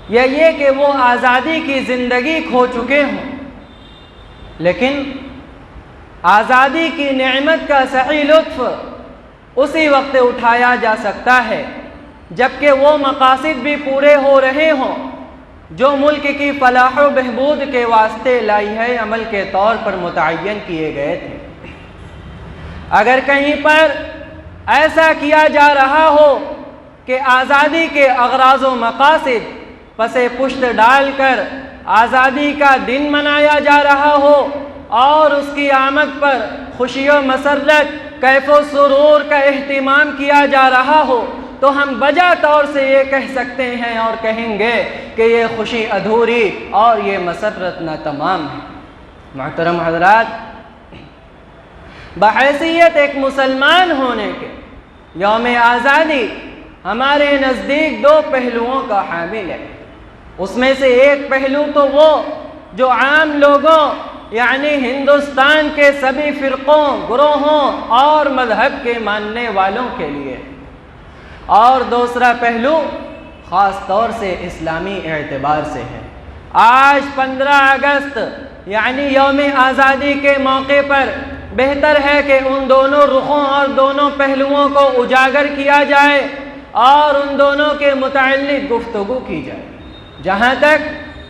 یا یہ کہ وہ آزادی کی زندگی کھو چکے ہوں، لیکن آزادی کی نعمت کا صحیح لطف اسی وقت اٹھایا جا سکتا ہے جبکہ وہ مقاصد بھی پورے ہو رہے ہوں جو ملک کی فلاح و بہبود کے واسطے لائحہ عمل کے طور پر متعین کیے گئے تھے۔ اگر کہیں پر ایسا کیا جا رہا ہو کہ آزادی کے اغراض و مقاصد پس پشت ڈال کر آزادی کا دن منایا جا رہا ہو اور اس کی آمد پر خوشی و مسرت، کیف و سرور کا اہتمام کیا جا رہا ہو تو ہم بجا طور سے یہ کہہ سکتے ہیں اور کہیں گے کہ یہ خوشی ادھوری اور یہ مسرت ناتمام ہے۔ محترم حضرات، بحیثیت ایک مسلمان ہونے کے یوم آزادی ہمارے نزدیک دو پہلوؤں کا حامل ہے۔ اس میں سے ایک پہلو تو وہ جو عام لوگوں یعنی ہندوستان کے سبھی فرقوں، گروہوں اور مذہب کے ماننے والوں کے لیے، اور دوسرا پہلو خاص طور سے اسلامی اعتبار سے ہے۔ آج 15 اگست یعنی یوم آزادی کے موقع پر بہتر ہے کہ ان دونوں رخوں اور دونوں پہلوؤں کو اجاگر کیا جائے اور ان دونوں کے متعلق گفتگو کی جائے۔ جہاں تک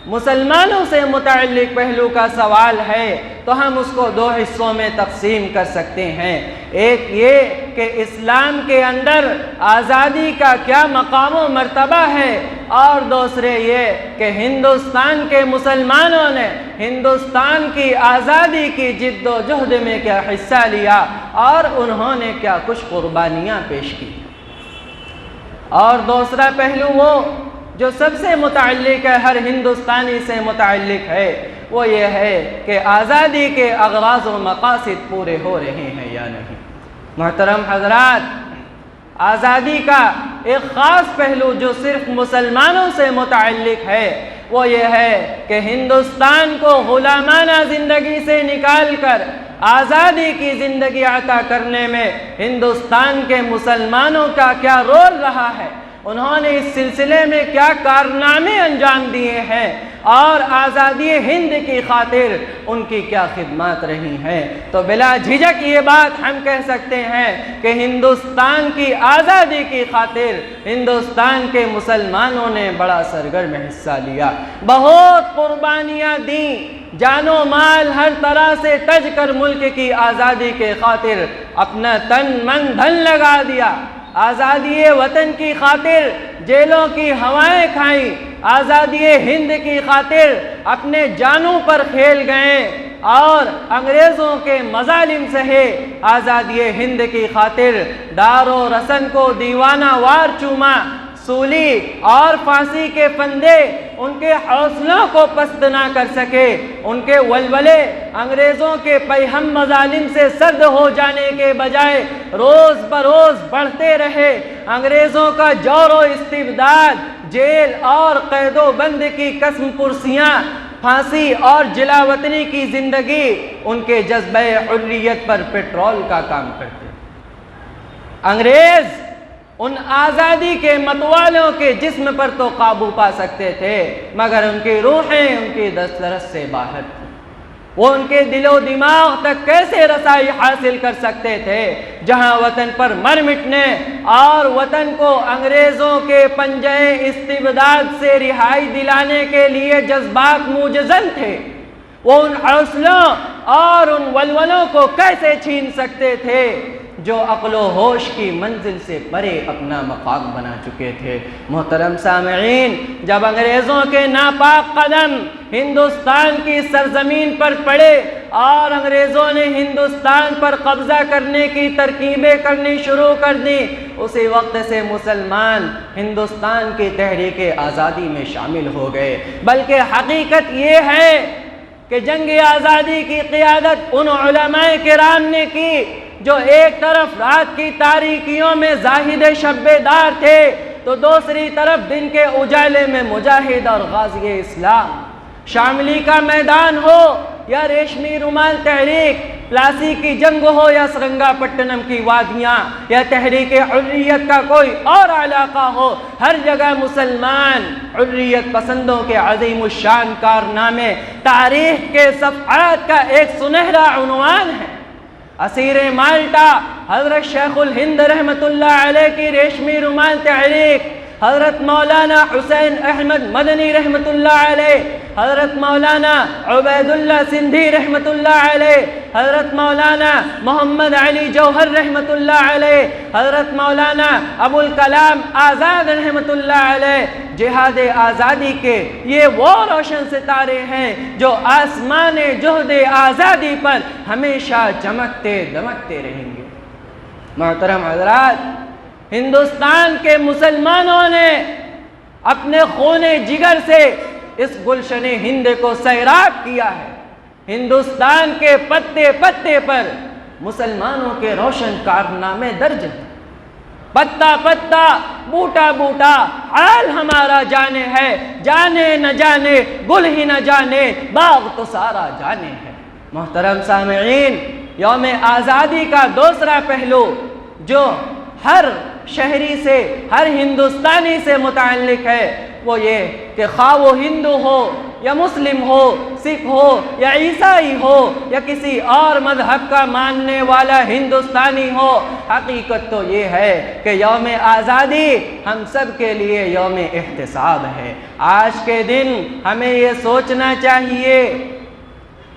مسلمانوں سے متعلق پہلو کا سوال ہے تو ہم اس کو دو حصوں میں تقسیم کر سکتے ہیں۔ ایک یہ کہ اسلام کے اندر آزادی کا کیا مقام و مرتبہ ہے، اور دوسرے یہ کہ ہندوستان کے مسلمانوں نے ہندوستان کی آزادی کی جد و جہد میں کیا حصہ لیا اور انہوں نے کیا کچھ قربانیاں پیش کی۔ اور دوسرا پہلو وہ جو سب سے متعلق ہے، ہر ہندوستانی سے متعلق ہے، وہ یہ ہے کہ آزادی کے اغراض و مقاصد پورے ہو رہے ہیں یا نہیں۔ محترم حضرات، آزادی کا ایک خاص پہلو جو صرف مسلمانوں سے متعلق ہے وہ یہ ہے کہ ہندوستان کو غلامانہ زندگی سے نکال کر آزادی کی زندگی عطا کرنے میں ہندوستان کے مسلمانوں کا کیا رول رہا ہے، انہوں نے اس سلسلے میں کیا کارنامے انجام دیے ہیں اور آزادی ہند کی خاطر ان کی کیا خدمات رہی ہیں، تو بلا جھجک یہ بات ہم کہہ سکتے ہیں کہ ہندوستان کی آزادی کی خاطر ہندوستان کے مسلمانوں نے بڑا سرگرم حصہ لیا، بہت قربانیاں دیں، جان و مال ہر طرح سے تج کر ملک کی آزادی کے خاطر اپنا تن من دھن لگا دیا، آزادی وطن کی خاطر جیلوں کی ہوائیں کھائیں، آزادی ہند کی خاطر اپنے جانوں پر کھیل گئے اور انگریزوں کے مظالم سہے، آزادی ہند کی خاطر دار و رسن کو دیوانہ وار چوما، سولی اور پھانسی کے پھندے ان کے حوصلوں کو پست نہ کر سکے، ان کے ولولے انگریزوں کے پیہم مظالم سے سرد ہو جانے کے بجائے روز بروز بڑھتے رہے، انگریزوں کا جور و استبداد، جیل اور قید و بند کی قسم پرسیاں، پھانسی اور جلا وطنی کی زندگی ان کے جذبہ حریت پر پیٹرول کا کام کرتے۔ انگریز ان آزادی کے متوالوں کے جسم پر تو قابو پا سکتے تھے مگر ان کی روحیں ان کی دسترس سے باہر تھیں، وہ ان کے دل و دماغ تک کیسے رسائی حاصل کر سکتے تھے جہاں وطن پر مر مٹنے اور وطن کو انگریزوں کے پنجے استبداد سے رہائی دلانے کے لیے جذبات موجزن تھے، وہ ان حوصلوں اور ان ولولوں کو کیسے چھین سکتے تھے جو عقل و ہوش کی منزل سے پرے اپنا مقام بنا چکے تھے۔ محترم سامعین، جب انگریزوں کے ناپاک قدم ہندوستان کی سرزمین پر پڑے اور انگریزوں نے ہندوستان پر قبضہ کرنے کی ترکیبیں کرنی شروع کر دیں، اسی وقت سے مسلمان ہندوستان کی تحریک آزادی میں شامل ہو گئے۔ بلکہ حقیقت یہ ہے کہ جنگ آزادی کی قیادت ان علماء کرام نے کی جو ایک طرف رات کی تاریکیوں میں زاہد شب دار تھے تو دوسری طرف دن کے اجالے میں مجاہد اور غازی اسلام۔ شاملی کا میدان ہو یا ریشمی رومال تحریک، پلاسی کی جنگ ہو یا سرنگا پٹنم کی وادیاں، یا تحریک حریت کا کوئی اور علاقہ ہو، ہر جگہ مسلمان حریت پسندوں کے عظیم الشان کارنامے تاریخ کے صفحات کا ایک سنہرا عنوان ہے۔ اسیر مالٹا حضرت شیخ الہند رحمۃ اللہ علیہ کی ریشمی رومال تحریک، حضرت مولانا حسین احمد مدنی رحمۃ اللہ علیہ، حضرت مولانا عبید اللہ سندھی رحمۃ اللہ علیہ، حضرت مولانا محمد علی جوہر رحمۃ اللہ علیہ، حضرت مولانا ابو الکلام آزاد رحمۃ اللہ علیہ، جہاد آزادی کے یہ وہ روشن ستارے ہیں جو آسمان جہد آزادی پر ہمیشہ چمکتے دمکتے رہیں گے۔ محترم حضرات، ہندوستان کے مسلمانوں نے اپنے خون جگر سے اس گلشن ہند کو سیراب کیا ہے۔ ہندوستان کے پتے پتے پر مسلمانوں کے روشن کارنامے درج ہیں۔ پتا پتا بوٹا بوٹا حال ہمارا جانے ہے، جانے نہ جانے گل ہی نہ جانے باغ تو سارا جانے ہے۔ محترم سامعین، یوم آزادی کا دوسرا پہلو جو ہر شہری سے، ہر ہندوستانی سے متعلق ہے، وہ یہ کہ خواہ وہ ہندو ہو یا مسلم ہو، سکھ ہو یا عیسائی ہو یا کسی اور مذہب کا ماننے والا ہندوستانی ہو، حقیقت تو یہ ہے کہ یوم آزادی ہم سب کے لیے یوم احتساب ہے۔ آج کے دن ہمیں یہ سوچنا چاہیے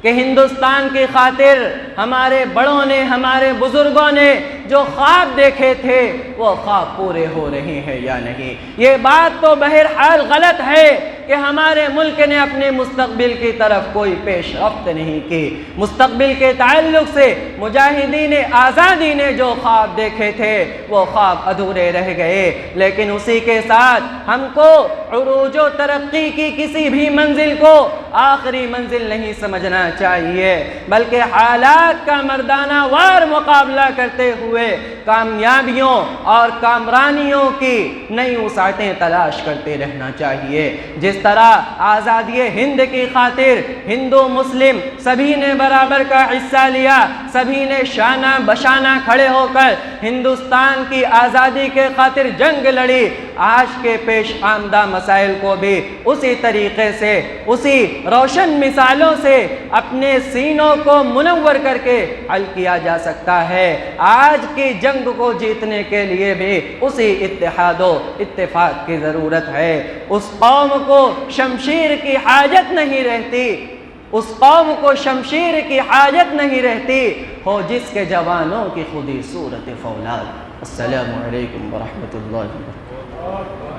کہ ہندوستان کی خاطر ہمارے بڑوں نے، ہمارے بزرگوں نے جو خواب دیکھے تھے وہ خواب پورے ہو رہے ہیں یا نہیں۔ یہ بات تو بہرحال غلط ہے کہ ہمارے ملک نے اپنے مستقبل کی طرف کوئی پیش رفت نہیں کی۔ مستقبل کے تعلق سے مجاہدین آزادی نے جو خواب دیکھے تھے وہ خواب ادھورے رہ گئے، لیکن اسی کے ساتھ ہم کو عروج و ترقی کی کسی بھی منزل کو آخری منزل نہیں سمجھنا چاہیے، بلکہ حالات کا مردانہ وار مقابلہ کرتے ہوئے کامیابیوں اور کامرانیوں کی نئی وسعتیں تلاش کرتے رہنا چاہیے۔ جس طرح آزادی ہند کی خاطر ہندو مسلم سبھی نے برابر کا حصہ لیا، سبھی نے شانہ بشانہ کھڑے ہو کر ہندوستان کی آزادی کے خاطر جنگ لڑی، آج کے پیش آمدہ مسائل کو بھی اسی طریقے سے، اسی روشن مثالوں سے اپنے سینوں کو منور کر کے حل کیا جا سکتا ہے۔ آج کی جنگ کو جیتنے کے لیے بھی اسی اتحاد و اتفاق کی ضرورت ہے۔ اس قوم کو شمشیر کی حاجت نہیں رہتی، اس قوم کو شمشیر کی حاجت نہیں رہتی ہو جس کے جوانوں کی خودی صورت فولاد۔ السلام علیکم ورحمۃ اللہ وبرکاتہ۔